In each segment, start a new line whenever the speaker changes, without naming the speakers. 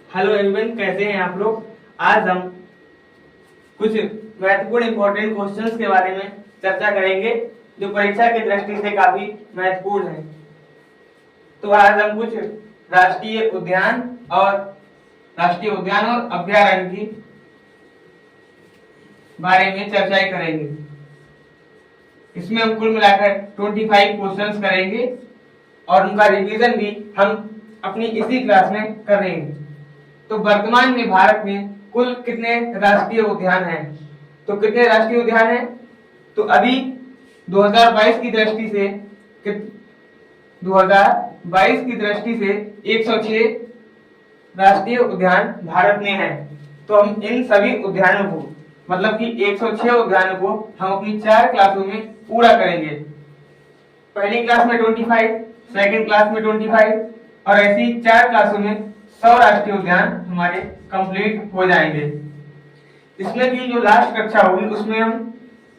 Hello everyone, कैसे हैं आप लोग। आज हम कुछ महत्वपूर्ण इंपॉर्टेंट क्वेश्चंस के बारे में चर्चा करेंगे जो परीक्षा की दृष्टि से काफी महत्वपूर्ण है। तो आज हम कुछ राष्ट्रीय उद्यान और अभयारण्य की बारे में चर्चाएं करेंगे। इसमें हम कुल मिलाकर 25 क्वेश्चंस करेंगे और उनका रिवीजन भी हम अपनी इसी क्लास में करेंगे। तो वर्तमान में भारत में कुल कितने राष्ट्रीय उद्यान हैं? तो कितने राष्ट्रीय उद्यान हैं? तो अभी 2022 की दृष्टि से 106 राष्ट्रीय उद्यान भारत में हैं। तो हम इन सभी उद्यानों को मतलब कि 106 उद्यानों को हम अपनी 4 क्लासों में पूरा करेंगे। पहली क्लास में 25, सेकंड क्लास में 25 और ऐसी 4 क्लासों में 100 राष्ट्रीय उद्यान हमारे कंप्लीट हो जाएंगे। इसमें की जो लास्ट कक्षा होगी उसमें हम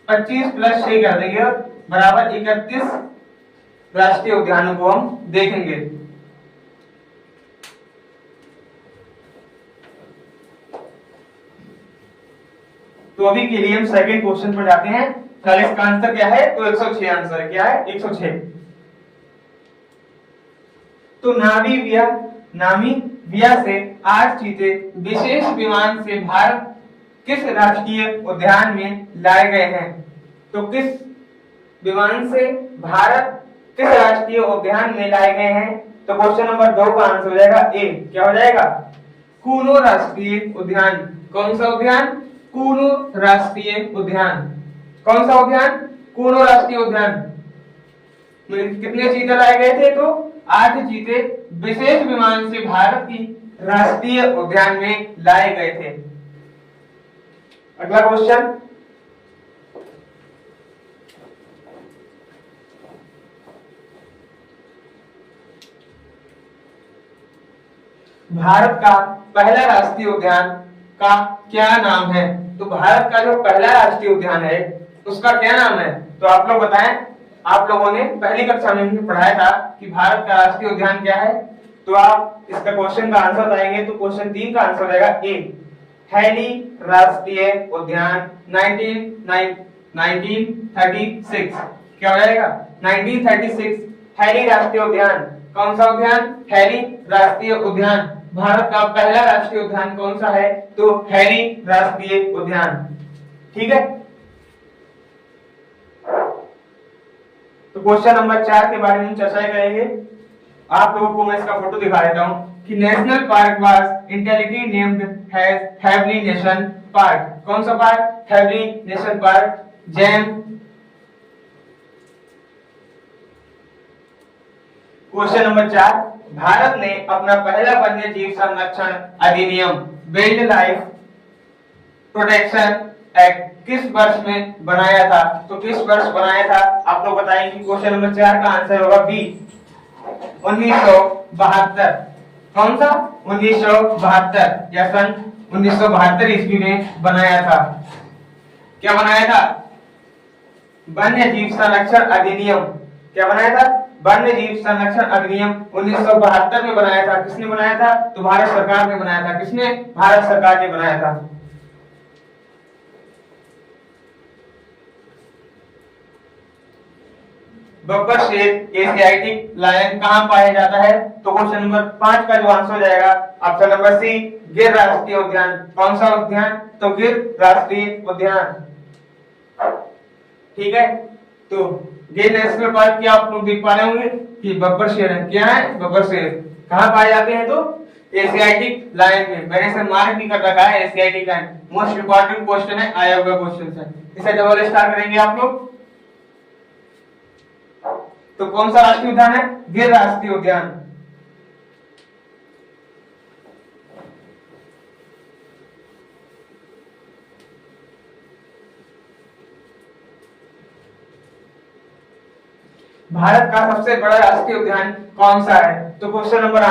25 + 6 कर देंगे और बराबर 31 राष्ट्रीय उद्यानों को हम देखेंगे। तो अभी के लिए हम सेकंड क्वेश्चन पर जाते हैं। कल इसका आंसर क्या है? तो 106 आंसर क्या है? 106। तो नामीबिया से 8 चीते विशेष विमान से भारत किस राष्ट्रीय उद्यान में लाए गए हैं? तो किस विमान से भारत किस राष्ट्रीय उद्यान में लाए गए हैं? तो क्वेश्चन नंबर 2 का आंसर हो जाएगा ए। क्या हो जाएगा? कूनो राष्ट्रीय उद्यान। कौन सा उद्यान? कूनो राष्ट्रीय उद्यान। कौन सा उद्यान? कूनो राष्ट्रीय उद्यान। कितने चीते लाए गए थे? तो 8 चीते विशेष विमान से भारत की राष्ट्रीय उद्यान में लाए गए थे। अगला क्वेश्चन, भारत का पहला राष्ट्रीय उद्यान का क्या नाम है? तो भारत का जो पहला राष्ट्रीय उद्यान है उसका क्या नाम है? तो आप लोग बताएं। आप लोगों ने पहली कक्षा में भी पढ़ाया था कि भारत का राष्ट्रीय उद्यान क्या है। तो आप इसका क्वेश्चन का आंसर बताएंगे तो क्वेश्चन 3 का आंसर हो जाएगा ए, हैली राष्ट्रीय उद्यान 1936। क्या हो जाएगा? 1936 हैली राष्ट्रीय उद्यान। कौन सा उद्यान? हैली राष्ट्रीय उद्यान। भारत का पहला राष्ट्रीय उद्यान कौन सा है? तो हैली राष्ट्रीय उद्यान। ठीक है। तो क्वेश्चन नंबर 4 के बारे में चर्चा करेंगे। आप लोगों को मैं इसका फोटो दिखा देता हूं कि national park was intelligently named as Hailey national park. कौन सा पार्क? Hailey national park. जैम। क्वेश्चन नंबर 4, भारत ने अपना पहला वन्य जीव संरक्षण अधिनियम वाइल्ड लाइफ प्रोटेक्शन एक्ट किस वर्ष में बनाया था? तो किस वर्ष बनाया था? आप लोग बताएंगे। क्वेश्चन नंबर 4 का आंसर होगा बी, 1972। कौन सा? 1972 या सन 1972 ईस्वी में बनाया था। क्या बनाया था? वन्य जीव संरक्षण अधिनियम। क्या बनाया था? वन्य जीव संरक्षण अधिनियम 1972 में बनाया था। किसने बनाया था? तो भारत सरकार ने बनाया था। किसने? भारत सरकार ने बनाया था। बब्बर शेर एशियाटिक लायन कहां पाया जाता है? तो क्वेश्चन नंबर 5 का जो आंसर हो जाएगा ऑप्शन नंबर सी, गिर राष्ट्रीय उद्यान। कौन सा उद्यान? तो गिर राष्ट्रीय उद्यान। ठीक है। तो गिर नेशनल पार्क क्या आप लोग देख पा रहे होंगे कि बब्बर शेर है। क्या है? बब्बर शेर कहां पाए जाते हैं? तो एशियाटिक लायन में। मैंने इसे मार्क भी कर रखा है, Asiatic lion. Most important question है, आया हुआ क्वेश्चन है। इसे डबल स्टार करेंगे आप लोग। तो कौन सा राष्ट्रीय उद्यान है? गिर राष्ट्रीय उद्यान। भारत का सबसे बड़ा राष्ट्रीय उद्यान कौन सा है? तो क्वेश्चन नंबर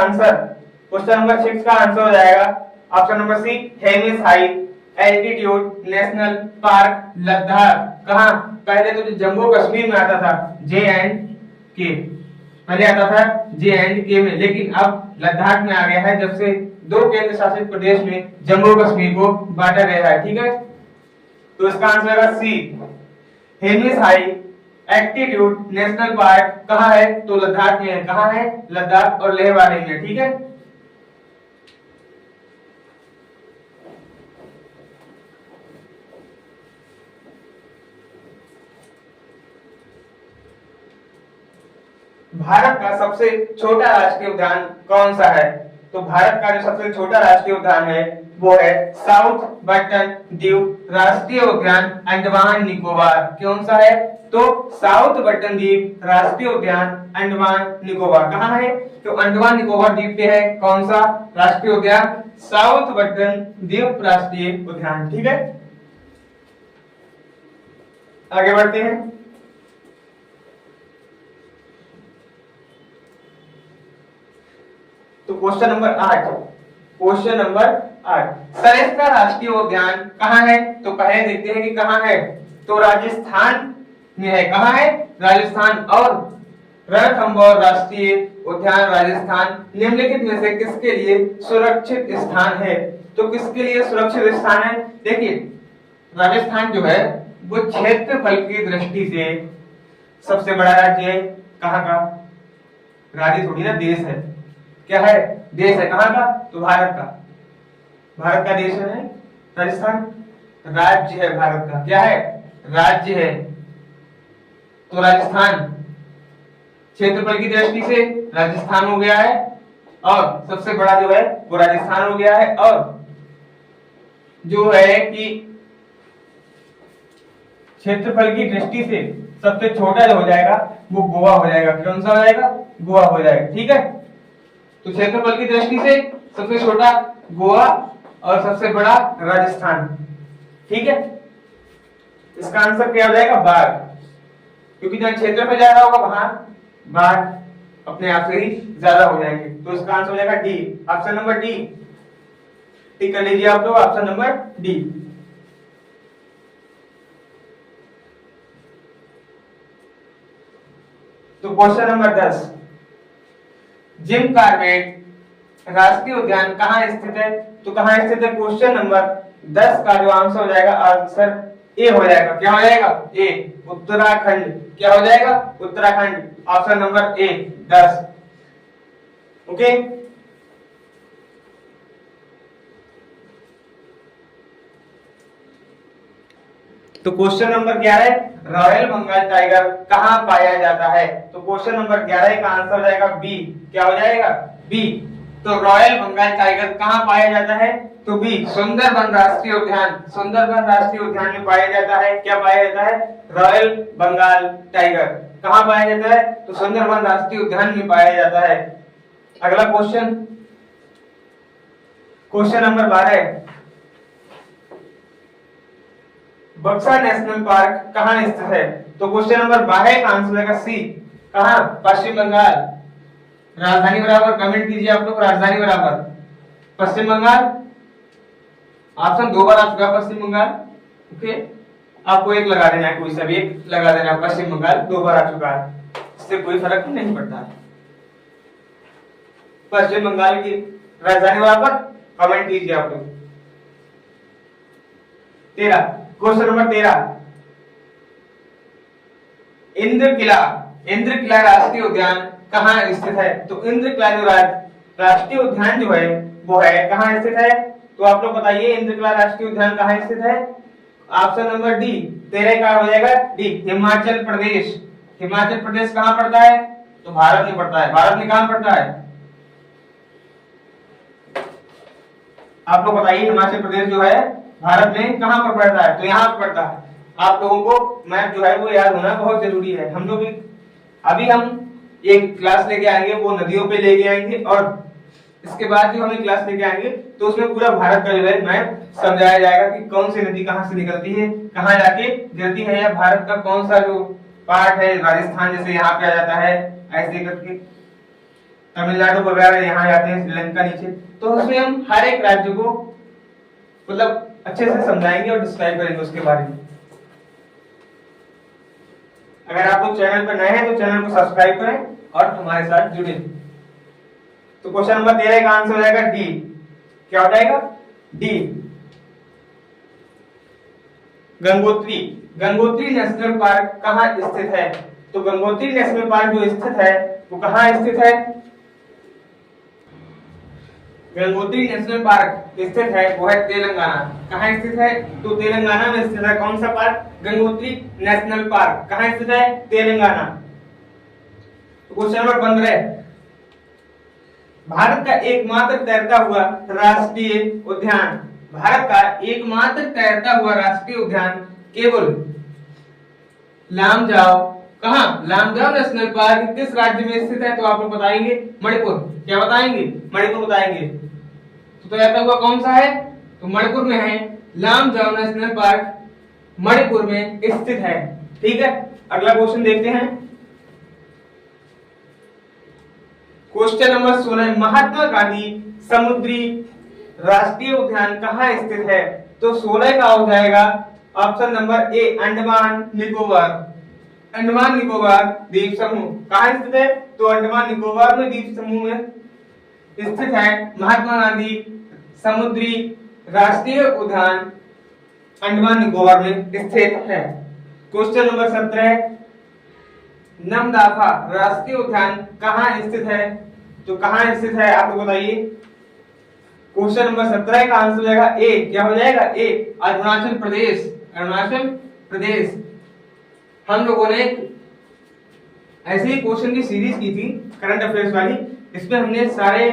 6 का आंसर हो जाएगा option number C, Hemis high altitude national park Ladakh. कहां? पहले तो जम्मू कश्मीर में आता था, JNK। पहले आता था JNK में, लेकिन अब लद्दाख में आ गया है जब से दो केंद्र शासित प्रदेश में जम्मू कश्मीर को बांटा गया है। ठीक है, तो इसका आंसर होगा C, Hemis high altitude national park कहाँ है? तो लद्दाख में है। कहाँ है? लद्दाख और लेह बारे में। ठीक है, भारत का सबसे छोटा राष्ट्रीय उद्यान कौन सा है? तो भारत का जो सबसे छोटा राष्ट्रीय उद्यान है वो है साउथ बटन द्वीप राष्ट्रीय उद्यान, अंडमान निकोबार। कौन सा है? तो साउथ बटन द्वीप राष्ट्रीय उद्यान, अंडमान निकोबार। कहाँ है? तो अंडमान निकोबार द्वीप पे है। कौन सा राष्ट्रीय उद्यान? साउथ बटन द्वीप राष्ट्रीय उद्यान। ठीक है, आगे बढ़ते हैं। तो question number 8, question number 8, Sariska राष्ट्रीय उद्यान कहाँ है? तो पहले देखते हैं कि कहाँ है। तो राजस्थान में है। कहाँ है? राजस्थान। और रणथंभौर राष्ट्रीय उद्यान राजस्थान निम्नलिखित में से किसके लिए सुरक्षित स्थान है? तो किसके लिए सुरक्षित स्थान है? देखिए, राजस्थान जो है वो क्षेत्रफल की दृष्टि से सबसे बड़ा राज्य है। कहाँ का? राज्य थोड़ी ना, देश है। क्या है? देश है। कहाँ का? तो भारत का। भारत का देश है राजस्थान, राज्य है भारत का। क्या है? राज्य है। तो राजस्थान क्षेत्रफल की दृष्टि से राजस्थान हो गया है और सबसे बड़ा जो है वो राजस्थान हो गया है। और जो है कि क्षेत्रफल की दृष्टि से सबसे छोटा जो हो जाएगा वो गोवा हो जाएगा। कौन सा हो जाएगा? गोवा हो जाएगा। ठीक है, तो क्षेत्रफल की दृष्टि से सबसे छोटा गोवा और सबसे बड़ा राजस्थान। ठीक है, इसका आंसर क्या हो जाएगा? बाघ, क्योंकि जहां क्षेत्रफल ज्यादा होगा वहां बाघ अपने आप से ही ज्यादा हो जाएंगे। तो इसका आंसर हो जाएगा डी, ऑप्शन नंबर डी। टिक कर लीजिए आप लोग, ऑप्शन नंबर डी। तो क्वेश्चन नंबर 10, जिम कॉर्बेट राष्ट्रीय उद्यान कहाँ स्थित है? तो कहाँ स्थित है? क्वेश्चन नंबर 10 का जो आंसर हो जाएगा, आंसर ए हो जाएगा। क्या हो जाएगा? ए, उत्तराखंड। क्या हो जाएगा? Uttarakhand, option number A 10। Okay, तो question number 11, royal Bengal tiger कहाँ पाया जाता है? तो क्वेश्चन नंबर 11 का आंसर हो जाएगा बी। क्या हो जाएगा? बी। तो रॉयल बंगाल टाइगर कहाँ पाया जाता है? तो बी, सुंदरबन राष्ट्रीय उद्यान। सुंदरबन राष्ट्रीय उद्यान में पाया जाता है। क्या पाया जाता है? Royal Bengal tiger. कहाँ पाया जाता है? तो सुंदरबन राष्ट्रीय उद्यान में पाया जाता है। अगला क्वेश्चन, क्वेश्चन नंबर 12, बक्सा नेशनल पार्क कहाँ स्थित है? तो क्वेश्चन नंबर 12 का आंसर होगा सी। कहाँ? पश्चिम बंगाल। राजधानी बराबर कमेंट कीजिए आप लोग, राजधानी बराबर पश्चिम बंगाल। ऑप्शन 2 बार आ चुका है पश्चिम बंगाल। ओके, आपको एक लगा देना है, कोई सा भी एक लगा देना है। पश्चिम बंगाल 2 बार आ चुका है, इससे कोई फर्क नहीं पड़ता है। पश्चिम बंगाल की राजधानी बराबर कमेंट कीजिए आप लोग। 13, क्वेश्चन नंबर 13, इंद्र किला, इंद्र किला राष्ट्रीय उद्यान कहाँ स्थित है? तो इंद्र किला जो राष्ट्रीय उद्यान जो है वो है कहाँ स्थित है? तो आप लोग बताइए, इंद्र किला राष्ट्रीय उद्यान कहाँ स्थित है? ऑप्शन नंबर डी, 13 का हो जाएगा डी, हिमाचल प्रदेश। हिमाचल प्रदेश कहाँ पड़ता है? तो भारत में पड़ता है। भारत में कहाँ पड़ता है? आप लोग बताइए, हिमाचल प्रदेश जो है भारत में कहाँ पर पड़ता है? तो यहाँ पर पड़ता है। आप लोगों को मैप जो है वो याद होना बहुत जरूरी है। हम लोग अभी हम एक क्लास लेके आएंगे, वो नदियों पे लेके आएंगे, और इसके बाद जो हम एक क्लास लेके आएंगे तो उसमें पूरा भारत का जो है मैप समझाया जाएगा कि कौन सी नदी कहाँ से निकलती है, कहाँ जाके गिरती है, या भारत का कौन सा जो पार्ट है, राजस्थान जैसे यहाँ पे आ जाता है, ऐसे करके तमिलनाडु वगैरह यहाँ जाते हैं, श्रीलंका नीचे। तो उसमें हम हर एक राज्य को मतलब अच्छे से समझाएंगे और डिस्क्राइब करेंगे उसके बारे में। अगर आप लोग चैनल पर नए हैं तो चैनल को सब्सक्राइब करें और हमारे साथ जुड़े। तो क्वेश्चन नंबर 13 का आंसर हो जाएगा डी, क्या हो जाएगा? D. Gangotri, Gangotri national park कहाँ स्थित है? तो गंगोत्री नेशनल पार्क जो स्थित है वो कहाँ स्थित है? गंगोत्री नेशनल पार्क स्थित है वो है तेलंगाना। कहाँ स्थित है? तो तेलंगाना में स्थित है। कौन सा पार्क? Gangotri national park. कहाँ स्थित है? तेलंगाना। क्वेश्चन नंबर 15, भारत का एकमात्र तैरता हुआ राष्ट्रीय उद्यान, भारत का एकमात्र तैरता हुआ राष्ट्रीय उद्यान केवल लामजाओ, कहां? लामजाओ नेशनल पार्क किस राज्य में स्थित है? तो आप लोग बताएंगे मणिपुर। क्या बताएंगे? मणिपुर बताएंगे। तो तैरता हुआ कौन सा है? तो मणिपुर में है। लामजाओ नेशनल पार्क मणिपुर में स्थित है। ठीक है, अगला क्वेश्चन देखते हैं। क्वेश्चन नंबर 16, महात्मा गांधी समुद्री राष्ट्रीय उद्यान कहाँ स्थित है? तो 16 का हो जाएगा ऑप्शन नंबर ए, अंडमान निकोबार। अंडमान निकोबार द्वीप समूह कहाँ स्थित है? तो अंडमान निकोबार में द्वीप समूह में स्थित है महात्मा गांधी समुद्री राष्ट्रीय उद्यान, अंडमान निकोबार में स्थित है। क्वेश्चन नंबर 17, नमदाफा राष्ट्रीय उद्यान कहाँ स्थित है? तो कहाँ स्थित है आप लोग बताइए। क्वेश्चन नंबर 17 का आंसर हो जाएगा ए। क्या हो जाएगा? ए, अरुणाचल प्रदेश। अरुणाचल प्रदेश। हम लोगों ने ऐसे ही क्वेश्चन की सीरीज की थी करंट अफेयर्स वाली, इसमें हमने सारे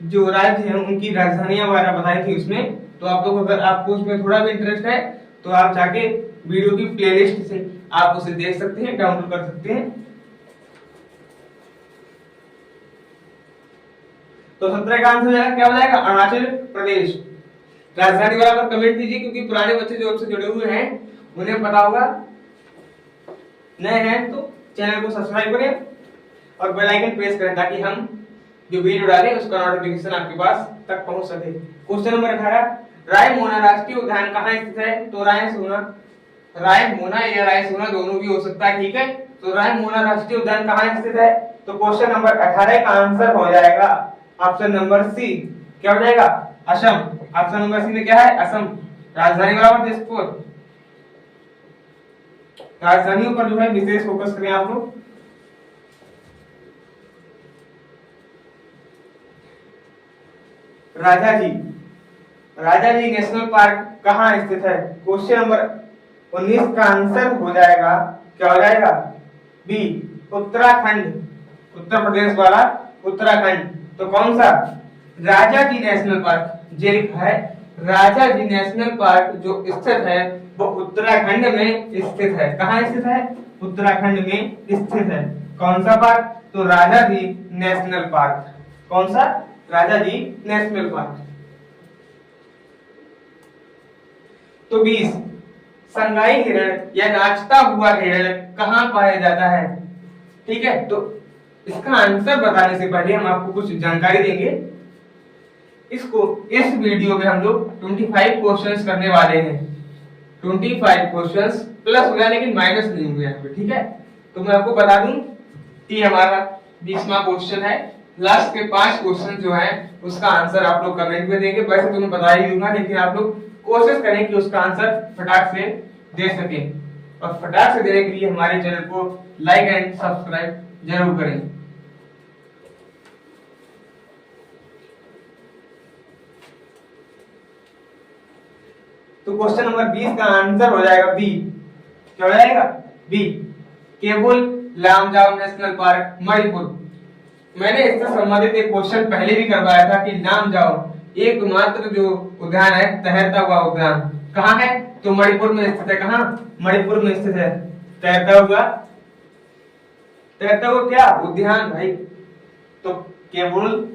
जो राज्य हैं उनकी राजधानियां वगैरह बताई थी उसमें। तो आप लोग अगर आपको उसमें थोड़ा भी इंटरेस्ट है तो आप जाके वीडियो की प्लेलिस्ट से आप उसे देख सकते हैं, डाउनलोड कर सकते हैं। तो 17 का आंसर हो जाएगा, क्या हो जाएगा? अरुणाचल प्रदेश। राजधानी वाला पर कमेंट कीजिए, क्योंकि पुराने बच्चे जो आपसे जुड़े हुए हैं उन्हें पता होगा। नए हैं तो चैनल को सब्सक्राइब करें और बेल आइकन प्रेस करें ताकि हम जो वीडियो डालें उसका नोटिफिकेशन आपके पास तक पहुंच सके। क्वेश्चन नंबर 18, रायमोना राष्ट्रीय उद्यान कहाँ स्थित है? तो रायमोना या रायमोना दोनों भी हो सकता है। ठीक है, तो रायमोना राष्ट्रीय उद्यान कहाँ स्थित है? तो क्वेश्चन नंबर 18 का आंसर हो जाएगा ऑप्शन नंबर सी। क्या हो जाएगा? असम। ऑप्शन नंबर सी में क्या है? असम। राजधानी बराबर दिसपुर। राजधानियों पर जो है विशेष फोकस करें आप लोग। राजाजी नेशनल पार्क कहाँ स्थित है? क्वेश्चन नंबर 19 का आंसर हो जाएगा, क्या हो जाएगा? बी, उत्तराखंड। उत्तर प्रदेश वाला उत्तराखंड। तो कौन सा? Rajaji national park. जे लिखा है राजाजी नेशनल पार्क जो स्थित है वो उत्तराखंड में स्थित है। कहाँ स्थित है? उत्तराखंड में स्थित है। कौन सा पार्क? तो राजाजी नेशनल पार्क। कौन सा? Rajaji national park. तो 20, संगाई हिरण या नाचता हुआ हिरण कहाँ पाया जाता है? ठीक है, तो इसका आंसर बताने से पहले हम आपको कुछ जानकारी देंगे। इस वीडियो में हम लोग 25 क्वेश्चंस करने वाले हैं। 25 क्वेश्चंस प्लस हो गया लेकिन माइनस नहीं हुआ यहाँ पे। ठीक है, तो मैं आपको बता दूं कि हमारा 20वां क्वेश्चन है। लास्ट के 5 क्वेश्चन जो है उसका आंसर आप लोग कमेंट में देंगे। वैसे तो मैं बता ही दूंगा, लेकिन आप लोग कोशिश करें कि उसका आंसर फटाक से दे सकें। और फटाक से देने के लिए हमारे चैनल को लाइक एंड सब्सक्राइब जरूर करें। तो क्वेश्चन नंबर 20 का आंसर हो जाएगा बी। क्या हो जाएगा? B, Keibul Lamjao national park Manipur. मैंने इससे संबंधित एक क्वेश्चन पहले भी करवाया था कि लामजाओ एकमात्र जो उद्यान है तैरता हुआ उद्यान कहाँ है? तो मणिपुर में स्थित है। कहाँ? मणिपुर में स्थित है तैरता हुआ क्या उद्यान भाई। तो केबुल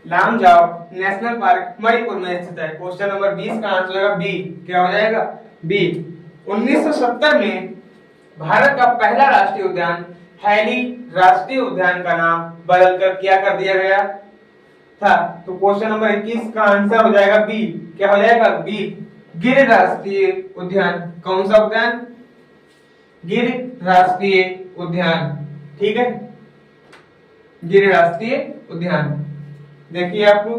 लामजाओ नेशनल पार्क मणिपुर में स्थित है। क्वेश्चन नंबर 20 का आंसर होगा बी। क्या हो जाएगा? बी। 1970 में भारत का पहला राष्ट्रीय उद्यान हैली राष्ट्रीय उद्यान का नाम बदलकर क्या कर दिया गया था? तो क्वेश्चन नंबर 21 का आंसर हो जाएगा बी। क्या हो जाएगा? बी, गिर राष्ट्रीय उद्यान। कौन सा उद्यान? गिर राष्ट्रीय उद्यान। ठीक है, गिर राष्ट्रीय उद्यान। देखिए आपको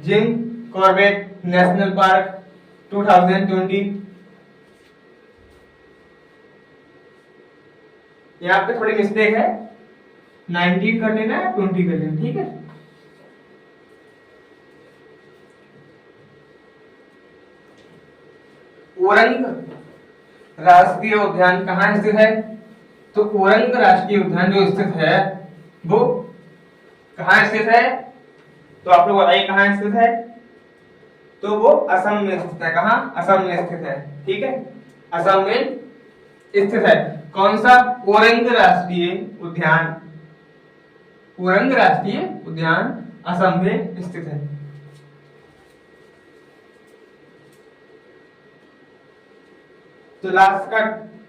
जिन कॉर्बेट नेशनल पार्क 2020। यहाँ पे थोड़ी मिस्टेक है, 19 कर लेना है, 20 कर लेना, ठीक है। ओरंग राष्ट्रीय उद्यान कहाँ स्थित है? तो ओरंग राष्ट्रीय उद्यान जो स्थित है वो कहाँ स्थित है? तो आप लोग बताइए कहाँ स्थित है? तो वो असम में स्थित है। कहाँ? असम में स्थित है, ठीक है, असम में स्थित है। कौन सा? ओरंग राष्ट्रीय उद्यान। ओरंग राष्ट्रीय उद्यान असम में स्थित है। तो लास्ट का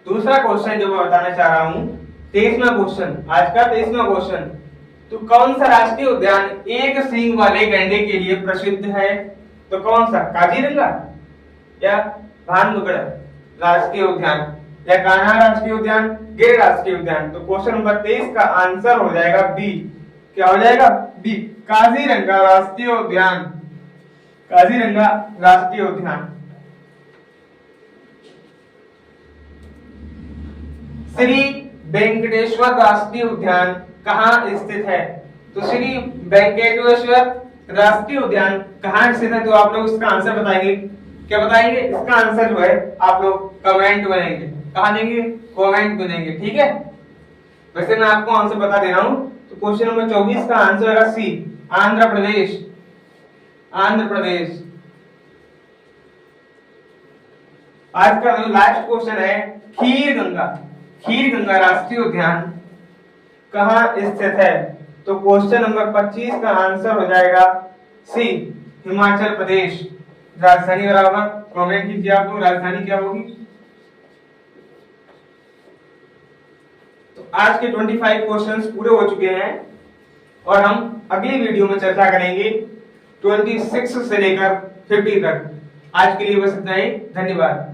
दूसरा क्वेश्चन जो मैं बताना चाह रहा हूं, 23वां क्वेश्चन, आज का 23वां क्वेश्चन। तो कौन सा राष्ट्रीय उद्यान एक सींग वाले गैंडे के लिए प्रसिद्ध है? तो कौन सा? काजीरंगा या भानगढ़ राष्ट्रीय उद्यान या कान्हा राष्ट्रीय उद्यान, गिर राष्ट्रीय उद्यान? तो क्वेश्चन नंबर 23 का आंसर हो जाएगा बी। क्या हो जाएगा? बी, काजीरंगा राष्ट्रीय उद्यान। काजीरंगा राष्ट्रीय उद्यान। श्री वेंकटेश्वर राष्ट्रीय उद्यान कहाँ स्थित है? तो श्री वेंकटेश्वर राष्ट्रीय उद्यान कहाँ स्थित है? तो आप लोग इसका आंसर बताएंगे। क्या बताएंगे? इसका आंसर जो है आप लोग कमेंट बनेंगे। कहाँ देंगे? कमेंट बनेंगे, ठीक है। वैसे मैं आपको आंसर बता दे रहा हूं। तो क्वेश्चन नंबर 24 का आंसर होगा सी, आंध्र प्रदेश। आंध्र प्रदेश। आज का जो लास्ट क्वेश्चन है, खीर गंगा। खीर गंगा राष्ट्रीय उद्यान कहाँ स्थित है? तो क्वेश्चन नंबर 25 का आंसर हो जाएगा सी, हिमाचल प्रदेश। राजधानी बराबर कमेंट कीजिए आप लोग, राजधानी क्या होगी? तो आज के 25 क्वेश्चंस पूरे हो चुके हैं और हम अगली वीडियो में चर्चा करेंगे 26 से लेकर 50 तक। आज के लिए बस इतना ही, धन्यवाद।